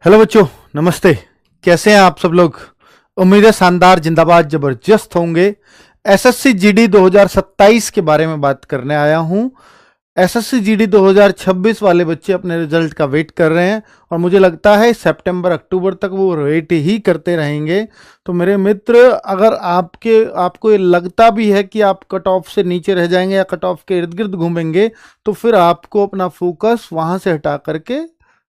Hello बच्चों, नमस्ते। कैसे हैं आप सब लोग? उम्मीद है शानदार, जिंदाबाद, जबरदस्त होंगे। एसएससी जीडी 2027 के बारे में बात करने आया हूं। एसएससी जीडी 2026 वाले बच्चे अपने रिजल्ट का वेट कर रहे हैं और मुझे लगता है सितंबर अक्टूबर तक वो वेट ही करते रहेंगे। तो मेरे मित्र, अगर आपको ये लगता भी है कि आप कट ऑफ से नीचे रह जाएंगे या कट ऑफ के इर्द गिर्द घूमेंगे, तो फिर आपको अपना फोकस वहां से हटा करके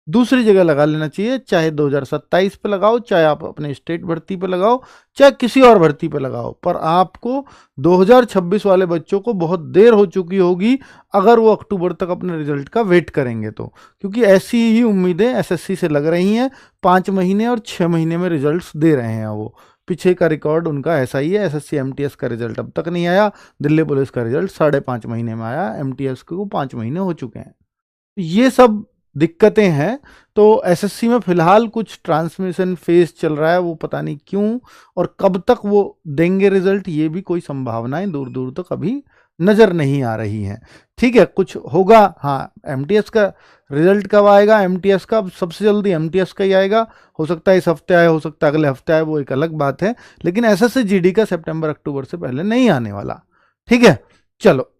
दूसरी जगह लगा लेना चाहिए। चाहे 2027 पे लगाओ, चाहे आप अपने स्टेट भर्ती पे लगाओ, चाहे किसी और भर्ती पे लगाओ, पर आपको 2026 वाले बच्चों को बहुत देर हो चुकी होगी अगर वो अक्टूबर तक अपने रिजल्ट का वेट करेंगे तो, क्योंकि ऐसी ही उम्मीदें एसएससी से लग रही हैं। 5 महीने और 6 महीने में रिजल्ट्स दे रहे हैं वो। पीछे का रिकॉर्ड उनका ऐसा ही है। एसएससी एमटीएस का रिजल्ट अब तक नहीं आया। दिल्ली पुलिस का रिजल्ट 5.5 महीने में आया, एमटीएस को 5 महीने हो चुके हैं। ये सब दिक्कतें हैं। तो एसएससी में फिलहाल कुछ ट्रांसमिशन फेज चल रहा है, वो पता नहीं क्यों और कब तक वो देंगे रिजल्ट, ये भी कोई संभावनाएं दूर दूर तक अभी नज़र नहीं आ रही हैं। ठीक है, कुछ होगा। हाँ, एमटीएस का रिजल्ट कब आएगा? एमटीएस का सबसे जल्दी एमटीएस का ही आएगा। हो सकता है इस हफ्ते आए, हो सकता है अगले हफ्ते आए, वो एक अलग बात है। लेकिन एसएससी जीडी का सितंबर अक्टूबर से पहले नहीं आने वाला। ठीक है, चलो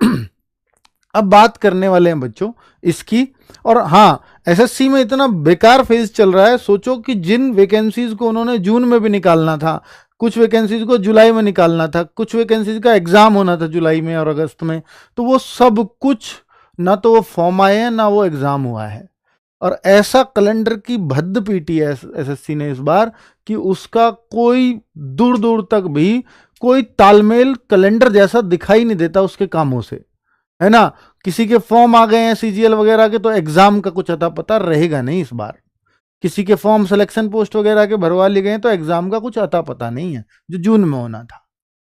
अब बात करने वाले हैं बच्चों इसकी। और हाँ, एसएससी में इतना बेकार फेज चल रहा है। सोचो कि जिन वैकेंसीज को उन्होंने जून में भी निकालना था, कुछ वैकेंसीज को जुलाई में निकालना था, कुछ वैकेंसीज का एग्जाम होना था जुलाई में और अगस्त में, तो वो सब कुछ ना तो वो फॉर्म आए हैं ना वो एग्जाम हुआ है। और ऐसा कैलेंडर की भद्द पीटी है एसएससी ने इस बार कि उसका कोई दूर दूर तक भी कोई तालमेल कैलेंडर जैसा दिखाई नहीं देता उसके कामों से, है ना। किसी के फॉर्म आ गए हैं सीजीएल वगैरह के, तो एग्जाम का कुछ अता पता रहेगा नहीं इस बार। किसी के फॉर्म सिलेक्शन पोस्ट वगैरह के भरवा लिए गए, तो एग्जाम का कुछ अता पता नहीं है जो जून में होना था।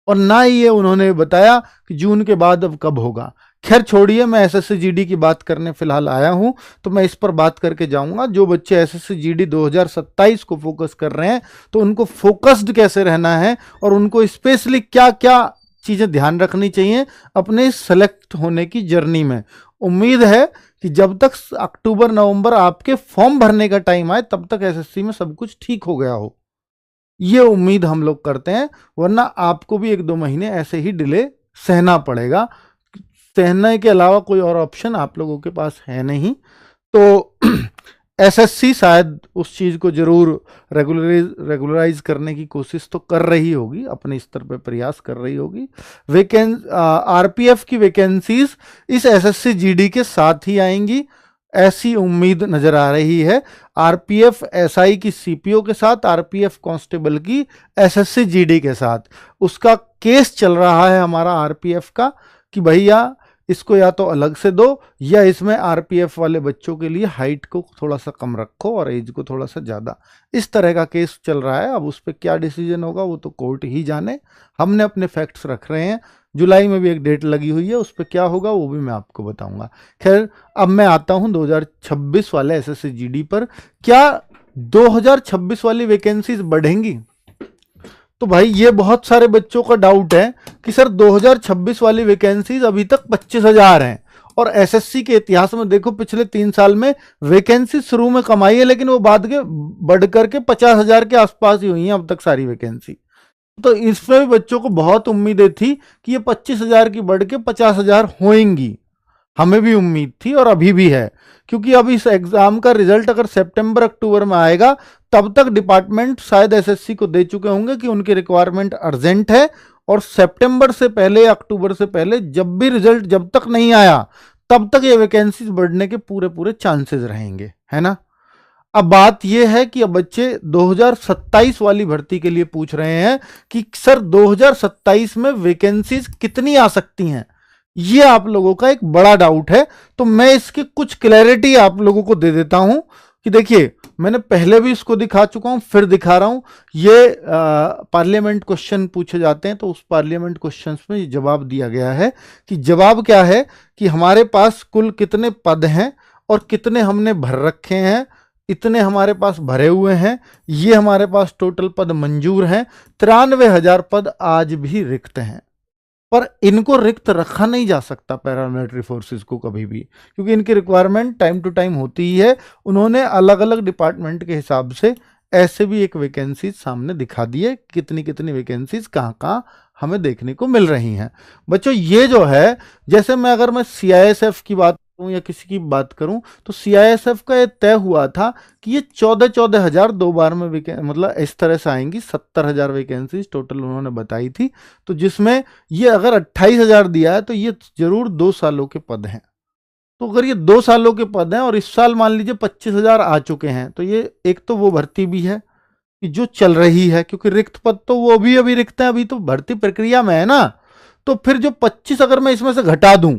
और ना ही ये उन्होंने बताया कि जून के बाद अब कब होगा। खैर छोड़िए, मैं एसएससी जीडी की बात करने फिलहाल आया हूं, तो मैं इस पर बात करके जाऊंगा। जो बच्चे एसएससी जीडी 2027 को फोकस कर रहे हैं, तो उनको फोकस्ड कैसे रहना है और उनको स्पेशली क्या क्या चीज़ें ध्यान रखनी चाहिए अपने सेलेक्ट होने की जर्नी में। उम्मीद है कि जब तक अक्टूबर नवंबर आपके फॉर्म भरने का टाइम आए, तब तक एसएससी में सब कुछ ठीक हो गया हो। ये उम्मीद हम लोग करते हैं, वरना आपको भी 1-2 महीने ऐसे ही डिले सहना पड़ेगा। सहने के अलावा कोई और ऑप्शन आप लोगों के पास है नहीं। तो एसएससी शायद उस चीज़ को जरूर रेगुलराइज करने की कोशिश तो कर रही होगी, अपने स्तर पर प्रयास कर रही होगी। आरपीएफ की वैकेंसीज इस एसएससी जीडी के साथ ही आएंगी, ऐसी उम्मीद नजर आ रही है। आरपीएफ एसआई की सीपीओ के साथ, आरपीएफ कांस्टेबल की एसएससी जीडी के साथ। उसका केस चल रहा है हमारा आरपीएफ का कि भैया इसको या तो अलग से दो, या इसमें आरपीएफ वाले बच्चों के लिए हाइट को थोड़ा सा कम रखो और एज को थोड़ा सा ज़्यादा। इस तरह का केस चल रहा है। अब उस पर क्या डिसीजन होगा वो तो कोर्ट ही जाने। हमने अपने फैक्ट्स रख रहे हैं। जुलाई में भी एक डेट लगी हुई है, उस पर क्या होगा वो भी मैं आपको बताऊंगा। खैर, अब मैं आता हूं 2026 वाले एसएससी जीडी पर। क्या 2026 वाली वैकेंसीज बढ़ेंगी? तो भाई ये बहुत सारे बच्चों का डाउट है कि सर 2026 वाली वैकेंसीज अभी तक 25,000 हैं, और एसएससी के इतिहास में देखो पिछले 3 साल में वैकेंसी शुरू में कमाई है, लेकिन वो बाद के बढ़ करके 50,000 के आसपास ही हुई हैं अब तक सारी वैकेंसी। तो इसमें भी बच्चों को बहुत उम्मीदें थी कि ये 25,000 की बढ़ के 50,000 होंगी। हमें भी उम्मीद थी और अभी भी है, क्योंकि अब इस एग्जाम का रिजल्ट अगर सितंबर अक्टूबर में आएगा, तब तक डिपार्टमेंट शायद एसएससी को दे चुके होंगे कि उनकी रिक्वायरमेंट अर्जेंट है। और सितंबर से पहले, अक्टूबर से पहले जब भी रिजल्ट जब तक नहीं आया, तब तक ये वैकेंसीज बढ़ने के पूरे पूरे चांसेस रहेंगे, है ना। अब बात यह है कि अब बच्चे 2027 वाली भर्ती के लिए पूछ रहे हैं कि सर 2027 में वैकेंसीज कितनी आ सकती हैं। ये आप लोगों का एक बड़ा डाउट है, तो मैं इसकी कुछ क्लैरिटी आप लोगों को दे देता हूं कि देखिए, मैंने पहले भी इसको दिखा चुका हूं, फिर दिखा रहा हूं। ये पार्लियामेंट क्वेश्चन पूछे जाते हैं, तो उस पार्लियामेंट क्वेश्चंस में ये जवाब दिया गया है कि जवाब क्या है कि हमारे पास कुल कितने पद हैं और कितने हमने भर रखे हैं, इतने हमारे पास भरे हुए हैं, ये हमारे पास टोटल पद मंजूर हैं। 93,000 पद आज भी रिक्त हैं। पर इनको रिक्त रखा नहीं जा सकता पैरामिलिट्री फोर्सेस को कभी भी, क्योंकि इनकी रिक्वायरमेंट टाइम टू टाइम होती ही है। उन्होंने अलग अलग डिपार्टमेंट के हिसाब से ऐसे भी एक वैकेंसीज सामने दिखा दिए, कितनी कितनी वैकेंसीज कहाँ कहाँ हमें देखने को मिल रही हैं। बच्चों ये जो है, जैसे अगर मैं सीआईएसएफ की बात करूं या किसी की बात करूं, तो सीआईएसएफ का ये तय हुआ था कि ये 14,000 दो बार में मतलब इस तरह से आएंगी। 70,000 वैकेंसीज टोटल उन्होंने बताई थी। तो जिसमें ये अगर 28,000 दिया है तो ये जरूर 2 सालों के पद हैं। तो अगर ये 2 सालों के पद हैं और इस साल मान लीजिए 25,000 आ चुके हैं, तो ये एक तो वो भर्ती भी है कि जो चल रही है, क्योंकि रिक्त पद तो वो भी अभी रिक्त है, अभी तो भर्ती प्रक्रिया में है ना। तो फिर जो 25 अगर मैं इसमें से घटा दूं,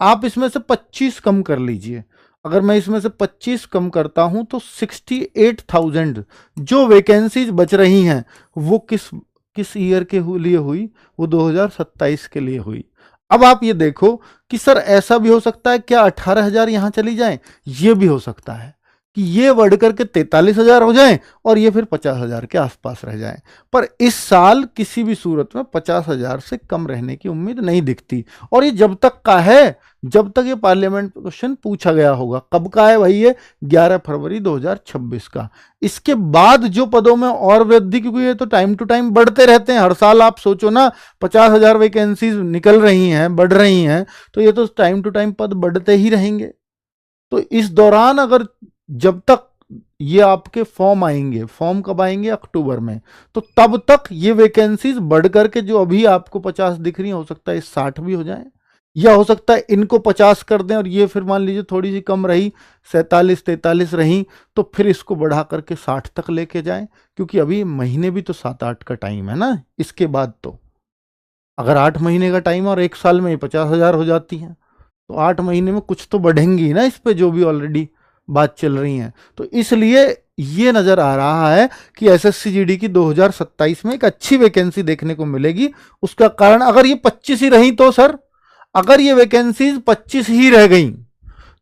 आप इसमें से 25 कम कर लीजिए। अगर मैं इसमें से 25 कम करता हूं तो 68,000 जो वैकेंसीज बच रही हैं वो किस ईयर के लिए हुई? वो 2027 के लिए हुई। अब आप ये देखो कि सर ऐसा भी हो सकता है क्या 18,000 यहां चली जाएं? ये भी हो सकता है कि ये बढ़ करके 43,000 हो जाएं और ये फिर 50,000 के आसपास रह जाएं। पर इस साल किसी भी सूरत में 50,000 से कम रहने की उम्मीद नहीं दिखती। और ये जब तक का है, जब तक ये पार्लियामेंट क्वेश्चन पूछा गया होगा। कब का है भाई? ये 11 फरवरी 2026 का। इसके बाद जो पदों में और वृद्धि, क्योंकि ये तो टाइम टू टाइम बढ़ते रहते हैं हर साल। आप सोचो ना, 50,000 वैकेंसीज निकल रही हैं, बढ़ रही हैं, तो ये तो टाइम टू टाइम पद बढ़ते ही रहेंगे। तो इस दौरान अगर जब तक ये आपके फॉर्म आएंगे, फॉर्म कब आएंगे? अक्टूबर में, तो तब तक ये वैकेंसीज बढ़ करके जो अभी आपको 50 दिख रही है, हो सकता है 60 भी हो जाए, या हो सकता है इनको 50 कर दें और ये फिर मान लीजिए थोड़ी सी कम रही, 47-43 रही, तो फिर इसको बढ़ा करके 60 तक लेके जाएं। क्योंकि अभी महीने भी तो 7-8 का टाइम है ना। इसके बाद तो अगर 8 महीने का टाइम और 1 साल में 50,000 हो जाती हैं, तो 8 महीने में कुछ तो बढ़ेंगी ना इस पे, जो भी ऑलरेडी बात चल रही है। तो इसलिए ये नजर आ रहा है कि एसएससी जीडी की 2027 में एक अच्छी वैकेंसी देखने को मिलेगी। उसका कारण, अगर ये 25 ही रही तो सर, अगर ये वैकेंसीज 25 ही रह गई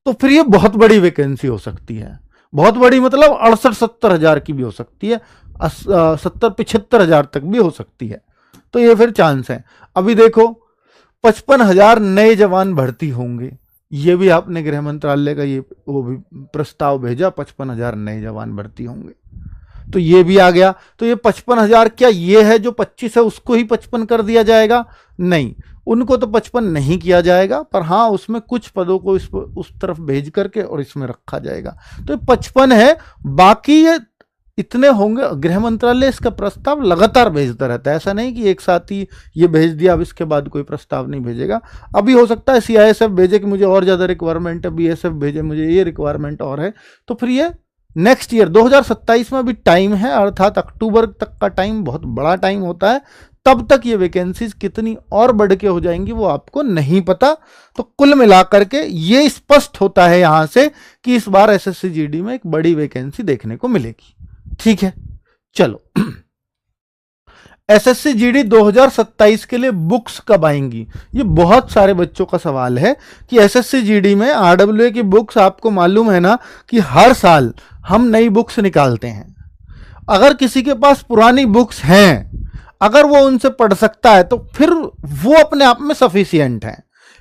तो फिर ये बहुत बड़ी वैकेंसी हो सकती है। बहुत बड़ी मतलब 68-70 हजार की भी हो सकती है, 70-75 हजार तक भी हो सकती है। तो ये फिर चांस है। अभी देखो 55,000 नए जवान भर्ती होंगे, ये भी आपने गृह मंत्रालय का ये वो भी प्रस्ताव भेजा, 55,000 नए जवान भर्ती होंगे, तो ये भी आ गया। तो ये 55,000 क्या ये है जो 25 है उसको ही 55 कर दिया जाएगा? नहीं, उनको तो 55 नहीं किया जाएगा, पर हाँ उसमें कुछ पदों को उस तरफ भेज करके और इसमें रखा जाएगा। तो 55 है, बाकी ये इतने होंगे। गृह मंत्रालय इसका प्रस्ताव लगातार भेजता रहता है, ऐसा नहीं कि एक साथ ही ये भेज दिया अब इसके बाद कोई प्रस्ताव नहीं भेजेगा। अभी हो सकता है सीआईएसएफ भेजे कि मुझे और ज्यादा रिक्वायरमेंट है, बीएसएफ भेजे मुझे ये रिक्वायरमेंट और है, तो फिर ये नेक्स्ट ईयर 2027 में अभी टाइम है, अर्थात अक्टूबर तक का टाइम बहुत बड़ा टाइम होता है। तब तक ये वैकेंसीज कितनी और बढ़ के हो जाएंगी वो आपको नहीं पता। तो कुल मिलाकर के ये स्पष्ट होता है यहां से कि इस बार एसएससी जीडी में एक बड़ी वैकेंसी देखने को मिलेगी। ठीक है, चलो एसएससी जीडी 2027 के लिए बुक्स कब आएंगी? ये बहुत सारे बच्चों का सवाल है कि एसएससी जीडी में आरडब्ल्यूए की बुक्स, आपको मालूम है ना कि हर साल हम नई बुक्स निकालते हैं। अगर किसी के पास पुरानी बुक्स हैं, अगर वो उनसे पढ़ सकता है तो फिर वो अपने आप में सफिशिएंट है।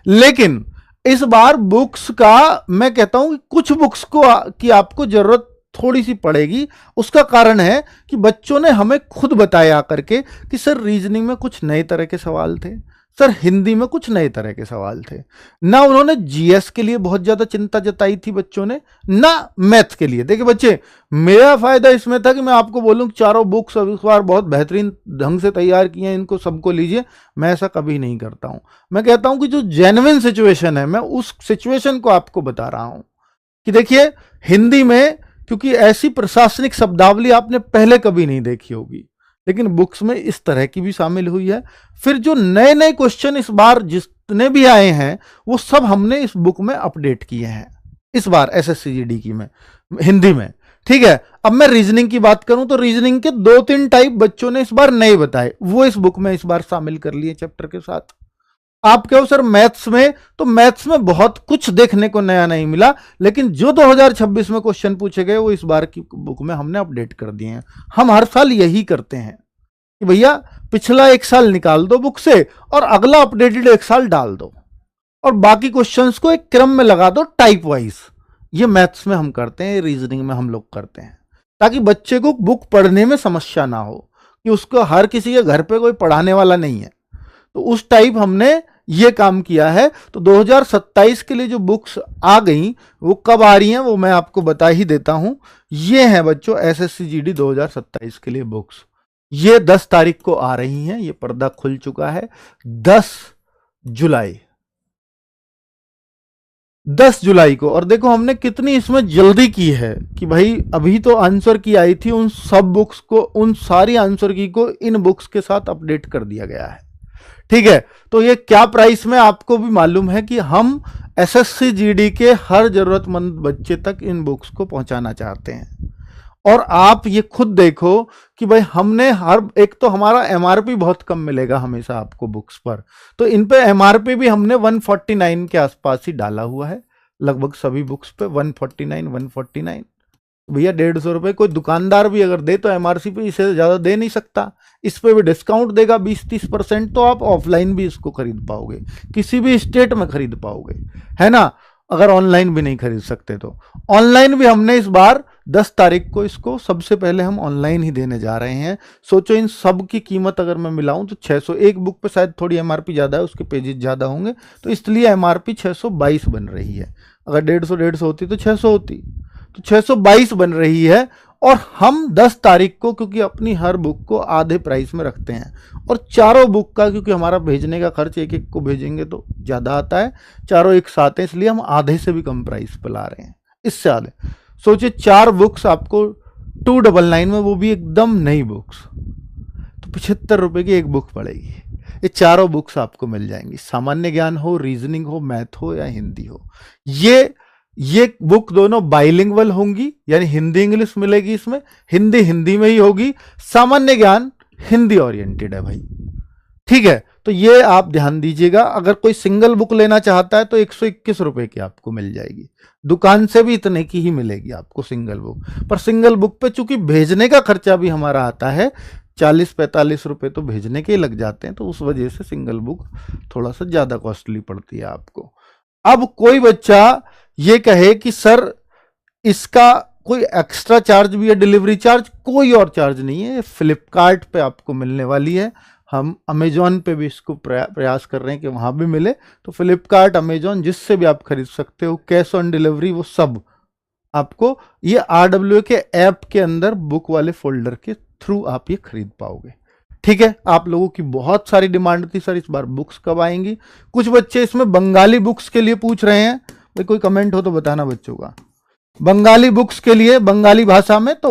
लेकिन इस बार बुक्स का मैं कहता हूं कि कुछ बुक्स को की आपको जरूरत थोड़ी सी पड़ेगी। उसका कारण है कि बच्चों ने हमें खुद बताया करके कि सर रीजनिंग में कुछ नए तरह के सवाल थे, सर हिंदी में कुछ नए तरह के सवाल थे। ना उन्होंने जीएस के लिए बहुत ज्यादा चिंता जताई थी बच्चों ने, ना मैथ के लिए। देखिए बच्चे, मेरा फायदा इसमें था कि मैं आपको बोलूं कि चारों बुक्स अब इस बार बहुत बेहतरीन ढंग से तैयार किए हैं, इनको सबको लीजिए। मैं ऐसा कभी नहीं करता हूं। मैं कहता हूं कि जो जेन्युइन सिचुएशन है, मैं उस सिचुएशन को आपको बता रहा हूं कि देखिए हिंदी में, क्योंकि ऐसी प्रशासनिक शब्दावली आपने पहले कभी नहीं देखी होगी, लेकिन बुक्स में इस तरह की भी शामिल हुई है। फिर जो नए नए क्वेश्चन इस बार जितने भी आए हैं वो सब हमने इस बुक में अपडेट किए हैं इस बार एसएससी जीडी की में, हिंदी में। ठीक है, अब मैं रीजनिंग की बात करूं तो रीजनिंग के 2-3 टाइप बच्चों ने इस बार नए बताए, वो इस बुक में इस बार शामिल कर लिए चैप्टर के साथ। आप कहो सर मैथ्स में, तो मैथ्स में बहुत कुछ देखने को नया नहीं मिला, लेकिन जो 2026 में क्वेश्चन पूछे गए वो इस बार की बुक में हमने अपडेट कर दिए हैं। हम हर साल यही करते हैं। कि भैया पिछला एक साल निकाल दो बुक से और अगला अपडेटेड एक साल डाल दो और बाकी क्वेश्चंस को एक क्रम में लगा दो टाइप वाइज। ये मैथ्स में हम करते हैं, रीजनिंग में हम लोग करते हैं, ताकि बच्चे को बुक पढ़ने में समस्या ना हो, कि उसको हर किसी के घर पे कोई पढ़ाने वाला नहीं है। तो उस टाइप हमने ये काम किया है। तो 2027 के लिए जो बुक्स आ गई वो कब आ रही हैं वो मैं आपको बता ही देता हूं। ये हैं बच्चों एसएससी जीडी 2027 के लिए बुक्स। ये 10 तारीख को आ रही हैं। ये पर्दा खुल चुका है। 10 जुलाई को। और देखो हमने कितनी इसमें जल्दी की है कि भाई अभी तो आंसर की आई थी, उन सब बुक्स को, उन सारी आंसर की को इन बुक्स के साथ अपडेट कर दिया गया है। ठीक है, तो ये क्या प्राइस में आपको भी मालूम है कि हम एसएससी जीडी के हर जरूरतमंद बच्चे तक इन बुक्स को पहुंचाना चाहते हैं। और आप ये खुद देखो कि भाई हमने हर एक, तो हमारा एमआरपी बहुत कम मिलेगा हमेशा आपको बुक्स पर, तो इन पे एमआरपी भी हमने 149 के आसपास ही डाला हुआ है। लगभग सभी बुक्स पे 149। भैया 150 रुपए कोई दुकानदार भी अगर दे तो एमआरपी पे इससे ज्यादा दे नहीं सकता। इस पे भी डिस्काउंट देगा 20-30%, तो आप ऑफलाइन भी इसको खरीद पाओगे, किसी भी स्टेट में खरीद पाओगे, है ना। अगर ऑनलाइन भी नहीं खरीद सकते तो ऑनलाइन भी हमने इस बार 10 तारीख को इसको सबसे पहले हम ऑनलाइन ही देने जा रहे हैं। सोचो इन सब की कीमत अगर मैं मिलाऊं तो 600, एक बुक पे शायद थोड़ी एमआरपी ज्यादा है, उसके पेजेस ज्यादा होंगे, तो इसलिए एमआरपी 622 बन रही है। अगर 150 होती तो 600 होती, तो 622 बन रही है। और हम 10 तारीख को, क्योंकि अपनी हर बुक को आधे प्राइस में रखते हैं, और चारों बुक का, क्योंकि हमारा भेजने का खर्च एक एक को भेजेंगे तो ज़्यादा आता है, चारों एक साथ हैं, इसलिए हम आधे से भी कम प्राइस पर ला रहे हैं, इससे आधे। सोचिए 4 बुक्स आपको 299 में, वो भी एकदम नई बुक्स, तो 75 रुपये की एक बुक पड़ेगी। ये चारों बुक्स आपको मिल जाएंगी, सामान्य ज्ञान हो, रीजनिंग हो, मैथ हो या हिंदी हो। ये बुक दोनों बाइलिंगुअल होंगी, यानी हिंदी इंग्लिश मिलेगी इसमें, हिंदी में ही होगी, सामान्य ज्ञान हिंदी ओरिएंटेड है भाई। ठीक है, तो ये आप ध्यान दीजिएगा। अगर कोई सिंगल बुक लेना चाहता है तो 121 रुपए की आपको मिल जाएगी, दुकान से भी इतने की ही मिलेगी आपको सिंगल बुक। पर सिंगल बुक पे चूंकि भेजने का खर्चा भी हमारा आता है, 40-45 रुपए तो भेजने के ही लग जाते हैं, तो उस वजह से सिंगल बुक थोड़ा सा ज्यादा कॉस्टली पड़ती है आपको। अब कोई बच्चा ये कहे कि सर इसका कोई एक्स्ट्रा चार्ज भी है, डिलीवरी चार्ज, कोई और चार्ज नहीं है, फ्लिपकार्ट पे आपको मिलने वाली है। हम अमेजॉन पे भी इसको प्रयास कर रहे हैं कि वहां भी मिले, तो फ्लिपकार्ट, अमेजॉन, जिससे भी आप खरीद सकते हो, कैश ऑन डिलीवरी, वो सब आपको ये RWA के ऐप के अंदर बुक वाले फोल्डर के थ्रू आप ये खरीद पाओगे। ठीक है, आप लोगों की बहुत सारी डिमांड थी सर इस बार बुक्स कब आएंगी। कुछ बच्चे इसमें बंगाली बुक्स के लिए पूछ रहे हैं, भाई कोई कमेंट हो तो बताना बच्चों का। बंगाली बुक्स के लिए, बंगाली भाषा में, तो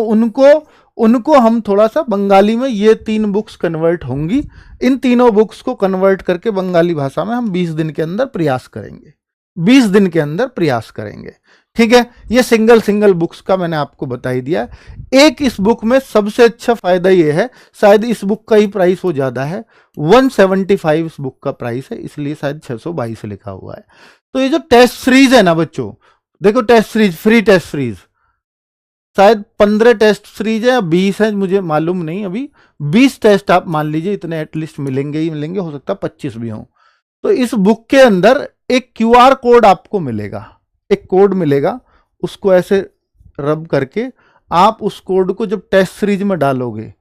उनको हम थोड़ा सा बंगाली में ये 3 बुक्स कन्वर्ट होंगी। इन तीनों बुक्स को कन्वर्ट करके बंगाली भाषा में हम 20 दिन के अंदर प्रयास करेंगे, 20 दिन के अंदर प्रयास करेंगे। ठीक है, ये सिंगल बुक्स का मैंने आपको बता ही दिया। एक इस बुक में सबसे अच्छा फायदा ये है, शायद इस बुक का ही प्राइस वो ज्यादा है, 175 इस बुक का प्राइस है, इसलिए शायद 622 लिखा हुआ है। तो ये जो टेस्ट सीरीज है ना बच्चों, देखो test series, free test series, शायद 15 टेस्ट सीरीज है या 20 है, मुझे मालूम नहीं अभी। 20 टेस्ट आप मान लीजिए, इतने एटलीस्ट मिलेंगे ही मिलेंगे, हो सकता है 25 भी हों। तो इस बुक के अंदर एक QR कोड आपको मिलेगा, एक कोड मिलेगा, उसको ऐसे रब करके आप उस कोड को जब टेस्ट सीरीज में डालोगे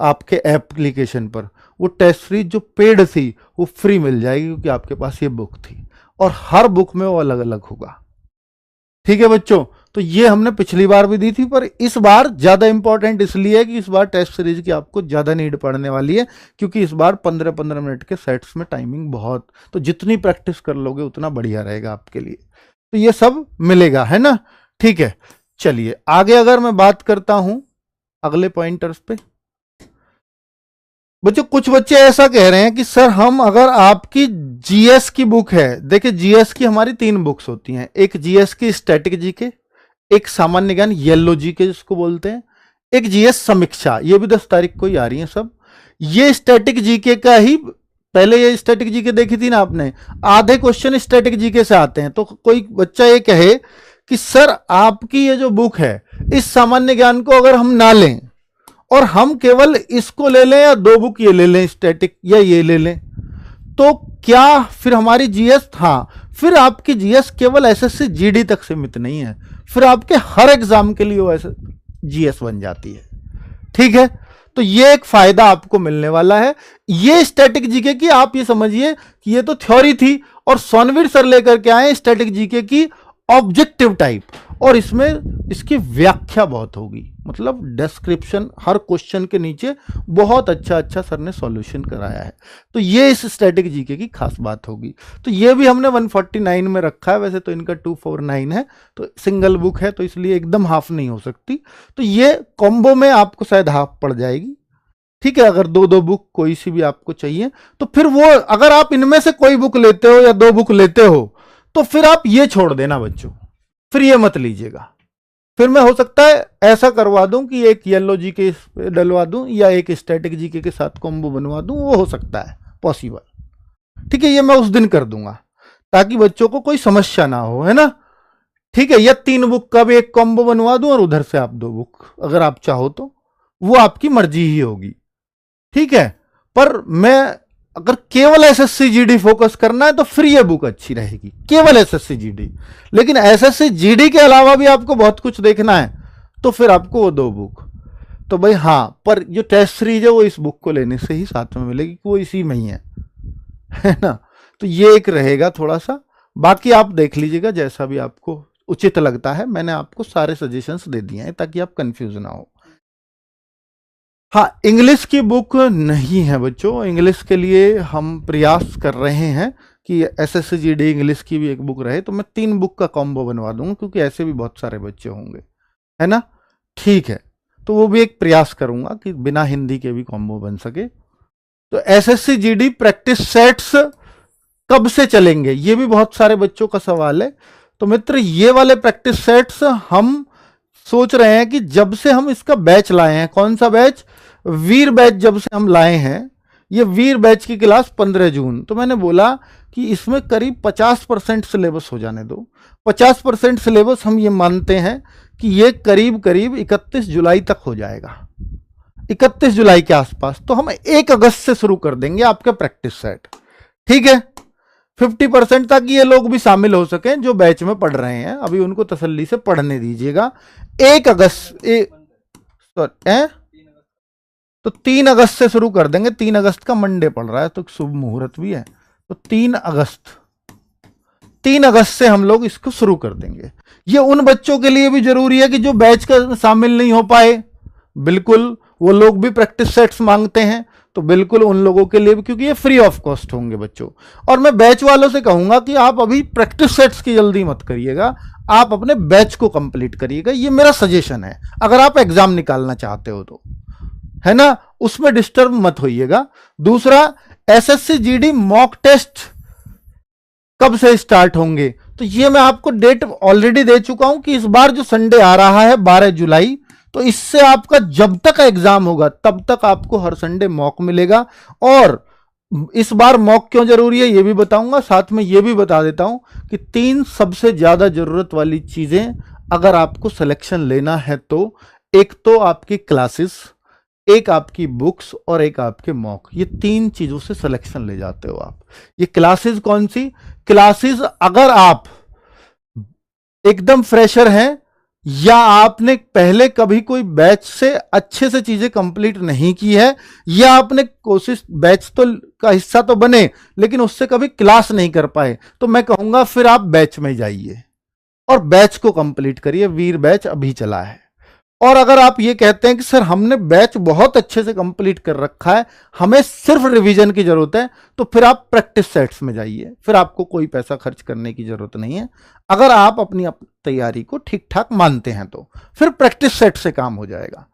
आपके एप्लीकेशन पर, वो टेस्ट सीरीज जो पेड थी वो फ्री मिल जाएगी, क्योंकि आपके पास ये बुक थी, और हर बुक में वो अलग अलग होगा। ठीक है बच्चों, तो ये हमने पिछली बार भी दी थी, पर इस बार ज्यादा इंपॉर्टेंट इसलिए है कि इस बार टेस्ट सीरीज की आपको ज्यादा नीड पड़ने वाली है, क्योंकि इस बार 15-15 मिनट के सेट्स में टाइमिंग बहुत, तो जितनी प्रैक्टिस कर लोगे उतना बढ़िया रहेगा आपके लिए। तो ये सब मिलेगा, है ना। ठीक है, चलिए आगे अगर मैं बात करता हूं अगले पॉइंटर्स पे। बच्चों कुछ बच्चे ऐसा कह रहे हैं कि सर हम, अगर आपकी जीएस की बुक है, देखिए जीएस की हमारी 3 बुक्स होती हैं, एक जीएस की स्टैटिक जीके, एक सामान्य ज्ञान येलो जीके जिसको बोलते हैं, एक जीएस समीक्षा, ये भी 10 तारीख को ही आ रही है सब। ये स्टैटिक जीके का ही, पहले ये स्टैटिक जीके देखी थी ना आपने, आधे क्वेश्चन स्टैटिक जीके से आते हैं। तो कोई बच्चा ये कहे कि सर आपकी ये जो बुक है, इस सामान्य ज्ञान को अगर हम ना लें और हम केवल इसको ले लें या 2 बुक ये ले लें स्टैटिक या ये ले लें, तो क्या फिर हमारी जीएस, हाँ, फिर आपकी जीएस केवल एसएससी जीडी तक सीमित नहीं है, फिर आपके हर एग्जाम के लिए वो ऐसे जीएस बन जाती है। ठीक है, तो ये एक फायदा आपको मिलने वाला है। ये स्टैटिक जीके की आप ये समझिए कि ये तो थ्योरी थी और सोनवीर सर लेकर के आए स्टैटिक जीके की ऑब्जेक्टिव टाइप, और इसमें इसकी व्याख्या बहुत होगी, मतलब डिस्क्रिप्शन हर क्वेश्चन के नीचे बहुत अच्छा सर ने सॉल्यूशन कराया है। तो ये इस स्टैटिक जीके की खास बात होगी। तो ये भी हमने 149 में रखा है, वैसे तो इनका 249 है, तो सिंगल बुक है तो इसलिए एकदम हाफ नहीं हो सकती, तो ये कॉम्बो में आपको शायद हाफ पड़ जाएगी। ठीक है, अगर 2 बुक कोई सी भी आपको चाहिए तो फिर वो, अगर आप इनमें से कोई बुक लेते हो या 2 बुक लेते हो तो फिर आप ये छोड़ देना बच्चों, फिर ये मत लीजिएगा। फिर मैं हो सकता है ऐसा करवा दूं कि एक येलो जीके डलवा दूं या एक स्टैटिक जीके के साथ कॉम्बो बनवा दूं, वो हो सकता है पॉसिबल। ठीक है, ये मैं उस दिन कर दूंगा ताकि बच्चों को कोई समस्या ना हो, है ना। ठीक है, या 3 बुक का भी एक कॉम्बो बनवा दूं और उधर से आप 2 बुक अगर आप चाहो तो, वो आपकी मर्जी ही होगी। ठीक है, पर मैं अगर केवल एसएससी जीडी फोकस करना है तो फिर ये बुक अच्छी रहेगी, केवल एसएससी जीडी। लेकिन एसएससी जीडी के अलावा भी आपको बहुत कुछ देखना है तो फिर आपको वो 2 बुक, तो भाई हाँ, पर जो टेस्ट सीरीज है वो इस बुक को लेने से ही साथ में मिलेगी, वो इसी में ही है ना। तो ये एक रहेगा थोड़ा सा, बाकी आप देख लीजिएगा जैसा भी आपको उचित लगता है। मैंने आपको सारे सजेशंस दे दिए हैं ताकि आप कंफ्यूज ना हो। हाँ, इंग्लिश की बुक नहीं है बच्चों, इंग्लिश के लिए हम प्रयास कर रहे हैं कि एसएससी जीडी इंग्लिश की भी एक बुक रहे, तो मैं 3 बुक का कॉम्बो बनवा दूंगा क्योंकि ऐसे भी बहुत सारे बच्चे होंगे, है ना। ठीक है, तो वो भी एक प्रयास करूंगा कि बिना हिंदी के भी कॉम्बो बन सके। तो एसएससी जीडी प्रैक्टिस सेट्स कब से चलेंगे, ये भी बहुत सारे बच्चों का सवाल है। तो मित्र, ये वाले प्रैक्टिस सेट्स हम सोच रहे हैं कि जब से हम इसका बैच लाए हैं, कौन सा बैच, वीर बैच, जब से हम लाए हैं ये वीर बैच की क्लास 15 जून, तो मैंने बोला कि इसमें करीब 50% सिलेबस हो जाने दो। 50% सिलेबस हम ये मानते हैं कि ये करीब 31 जुलाई तक हो जाएगा, 31 जुलाई के आसपास। तो हम 1 अगस्त से शुरू कर देंगे आपके प्रैक्टिस सेट। ठीक है, 50% ताकि ये लोग भी शामिल हो सकें जो बैच में पढ़ रहे हैं, अभी उनको तसल्ली से पढ़ने दीजिएगा। 1 अगस्त तो 3 अगस्त से शुरू कर देंगे। 3 अगस्त का मंडे पड़ रहा है तो शुभ मुहूर्त भी है, तो 3 अगस्त से हम लोग इसको शुरू कर देंगे। ये उन बच्चों के लिए भी जरूरी है कि जो बैच का शामिल नहीं हो पाए, बिल्कुल वो लोग भी प्रैक्टिस सेट्स मांगते हैं, तो बिल्कुल उन लोगों के लिए भी, क्योंकि ये फ्री ऑफ कॉस्ट होंगे बच्चों। और मैं बैच वालों से कहूंगा कि आप अभी प्रैक्टिस सेट्स की जल्दी मत करिएगा, आप अपने बैच को कंप्लीट करिएगा, ये मेरा सजेशन है। अगर आप एग्जाम निकालना चाहते हो तो, है ना, उसमें डिस्टर्ब मत होइएगा। दूसरा, एसएससी जीडी मॉक टेस्ट कब से स्टार्ट होंगे, तो ये मैं आपको डेट ऑलरेडी दे चुका हूं कि इस बार जो संडे आ रहा है 12 जुलाई, तो इससे आपका जब तक एग्जाम होगा तब तक आपको हर संडे मॉक मिलेगा। और इस बार मॉक क्यों जरूरी है ये भी बताऊंगा, साथ में ये भी बता देता हूं कि 3 सबसे ज्यादा जरूरत वाली चीजें अगर आपको सिलेक्शन लेना है तो, एक तो आपकी क्लासेस, एक आपकी बुक्स और एक आपके मॉक, ये 3 चीजों से सिलेक्शन ले जाते हो आप। ये क्लासेस कौन सी क्लासेस, अगर आप एकदम फ्रेशर हैं या आपने पहले कभी कोई बैच से अच्छे से चीजें कंप्लीट नहीं की है, या आपने कोशिश बैच तो का हिस्सा तो बने लेकिन उससे कभी क्लास नहीं कर पाए, तो मैं कहूंगा फिर आप बैच में जाइए और बैच को कंप्लीट करिए। वीर बैच अभी चला है। और अगर आप ये कहते हैं कि सर हमने बैच बहुत अच्छे से कंप्लीट कर रखा है, हमें सिर्फ रिवीजन की जरूरत है, तो फिर आप प्रैक्टिस सेट्स में जाइए, फिर आपको कोई पैसा खर्च करने की जरूरत नहीं है। अगर आप अपनी तैयारी को ठीक ठाक मानते हैं तो फिर प्रैक्टिस सेट से काम हो जाएगा।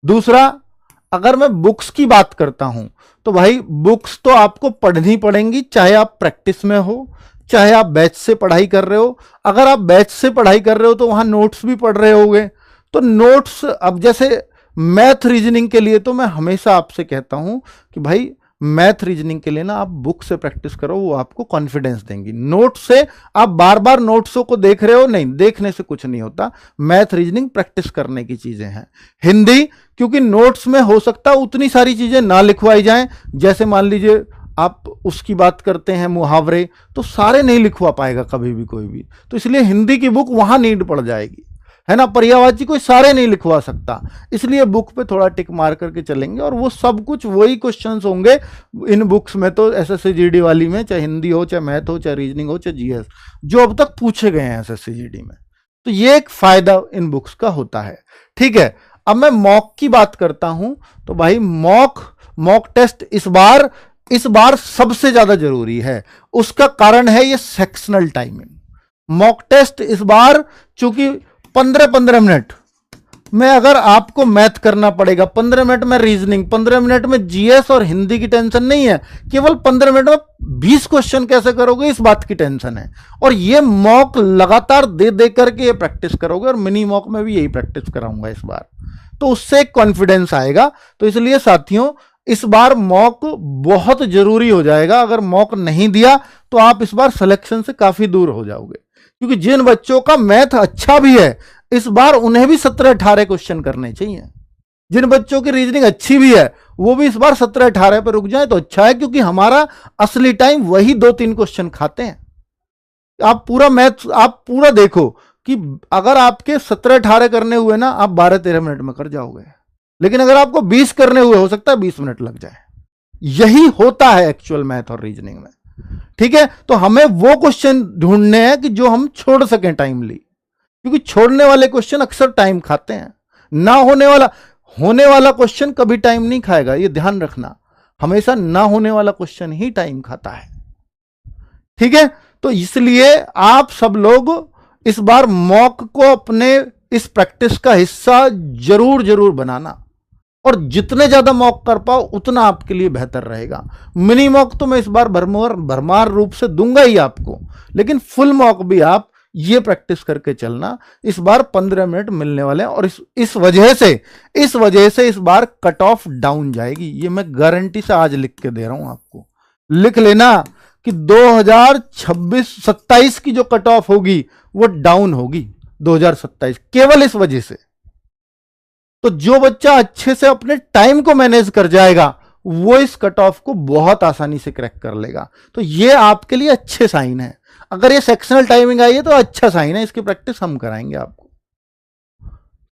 दूसरा, अगर मैं बुक्स की बात करता हूं तो भाई बुक्स तो आपको पढ़नी पड़ेंगी, चाहे आप प्रैक्टिस में हो चाहे आप बैच से पढ़ाई कर रहे हो। अगर आप बैच से पढ़ाई कर रहे हो तो वहां नोट्स भी पढ़ रहे होगे, तो नोट्स, अब जैसे मैथ रीजनिंग के लिए तो मैं हमेशा आपसे कहता हूं कि भाई मैथ रीजनिंग के लिए ना आप बुक से प्रैक्टिस करो, वो आपको कॉन्फिडेंस देंगी। नोट से आप बार बार नोट्सों को देख रहे हो, नहीं, देखने से कुछ नहीं होता। मैथ रीजनिंग प्रैक्टिस करने की चीजें हैं। हिंदी, क्योंकि नोट्स में हो सकता है उतनी सारी चीजें ना लिखवाई जाएं, जैसे मान लीजिए आप उसकी बात करते हैं मुहावरे, तो सारे नहीं लिखवा पाएगा कभी भी कोई भी, तो इसलिए हिंदी की बुक वहां नीड पड़ जाएगी, है ना। पर्यायवाची कोई सारे नहीं लिखवा सकता, इसलिए बुक पे थोड़ा टिक मार करके चलेंगे, और वो सब कुछ वही क्वेश्चंस होंगे इन बुक्स में, तो एसएससी जीडी वाली में, चाहे हिंदी हो, चाहे मैथ हो, चाहे रीजनिंग हो, चाहे जीएस, जो अब तक पूछे गए हैं एसएससी जीडी में। तो ये एक फायदा इन बुक्स का होता है। ठीक है, अब मैं मॉक की बात करता हूं, तो भाई मॉक टेस्ट इस बार सबसे ज्यादा जरूरी है। उसका कारण है ये सेक्शनल टाइमिंग। मॉक टेस्ट इस बार चूंकि 15-15 मिनट में अगर आपको मैथ करना पड़ेगा, 15 मिनट में रीजनिंग, 15 मिनट में जीएस और हिंदी की टेंशन नहीं है, केवल 15 मिनट में 20 क्वेश्चन कैसे करोगे इस बात की टेंशन है। और ये मॉक लगातार दे दे करके ये प्रैक्टिस करोगे, और मिनी मॉक में भी यही प्रैक्टिस कराऊंगा इस बार, तो उससे कॉन्फिडेंस आएगा। तो इसलिए साथियों, इस बार मॉक बहुत जरूरी हो जाएगा। अगर मॉक नहीं दिया तो आप इस बार सिलेक्शन से काफी दूर हो जाओगे, क्योंकि जिन बच्चों का मैथ अच्छा भी है इस बार उन्हें भी 17-18 क्वेश्चन करने चाहिए। जिन बच्चों की रीजनिंग अच्छी भी है वो भी इस बार 17-18 पर रुक जाए तो अच्छा है, क्योंकि हमारा असली टाइम वही 2-3 क्वेश्चन खाते हैं। आप पूरा मैथ आप पूरा देखो कि अगर आपके 17-18 करने हुए ना, आप 12-13 मिनट में कर जाओगे, लेकिन अगर आपको 20 करने हुए हो सकता है 20 मिनट लग जाए। यही होता है एक्चुअल मैथ और रीजनिंग में। ठीक है, तो हमें वो क्वेश्चन ढूंढने हैं कि जो हम छोड़ सकें टाइमली, क्योंकि छोड़ने वाले क्वेश्चन अक्सर टाइम खाते हैं। ना होने वाला क्वेश्चन कभी टाइम नहीं खाएगा, ये ध्यान रखना। हमेशा ना होने वाला क्वेश्चन ही टाइम खाता है। ठीक है, तो इसलिए आप सब लोग इस बार मॉक को अपने इस प्रैक्टिस का हिस्सा जरूर बनाना, और जितने ज्यादा मॉक कर पाओ उतना आपके लिए बेहतर रहेगा। मिनी मॉक तो मैं इस बार भरमार रूप से दूंगा ही आपको, लेकिन फुल मॉक भी आप ये प्रैक्टिस करके चलना। इस बार 15 मिनट मिलने वाले हैं, और इस वजह से इस बार कट ऑफ डाउन जाएगी। ये मैं गारंटी से आज लिख के दे रहा हूं आपको, लिख लेना कि 2026-27 की जो कट ऑफ होगी वो डाउन होगी 2027, केवल इस वजह से। तो जो बच्चा अच्छे से अपने टाइम को मैनेज कर जाएगा वो इस कट ऑफ को बहुत आसानी से क्रैक कर लेगा। तो ये आपके लिए अच्छे साइन है। अगर ये सेक्शनल टाइमिंग आई है तो अच्छा साइन है, इसकी प्रैक्टिस हम कराएंगे आपको।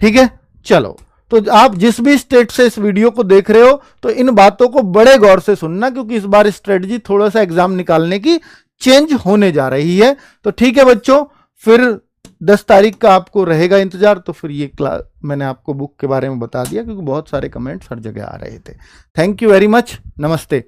ठीक है, चलो, तो आप जिस भी स्टेट से इस वीडियो को देख रहे हो तो इन बातों को बड़े गौर से सुनना, क्योंकि इस बार स्ट्रेटजी थोड़ा सा एग्जाम निकालने की चेंज होने जा रही है। तो ठीक है बच्चों, फिर 10 तारीख का आपको रहेगा इंतजार। तो फिर ये क्लास मैंने आपको बुक के बारे में बता दिया, क्योंकि बहुत सारे कमेंट्स हर जगह आ रहे थे। थैंक यू वेरी मच, नमस्ते।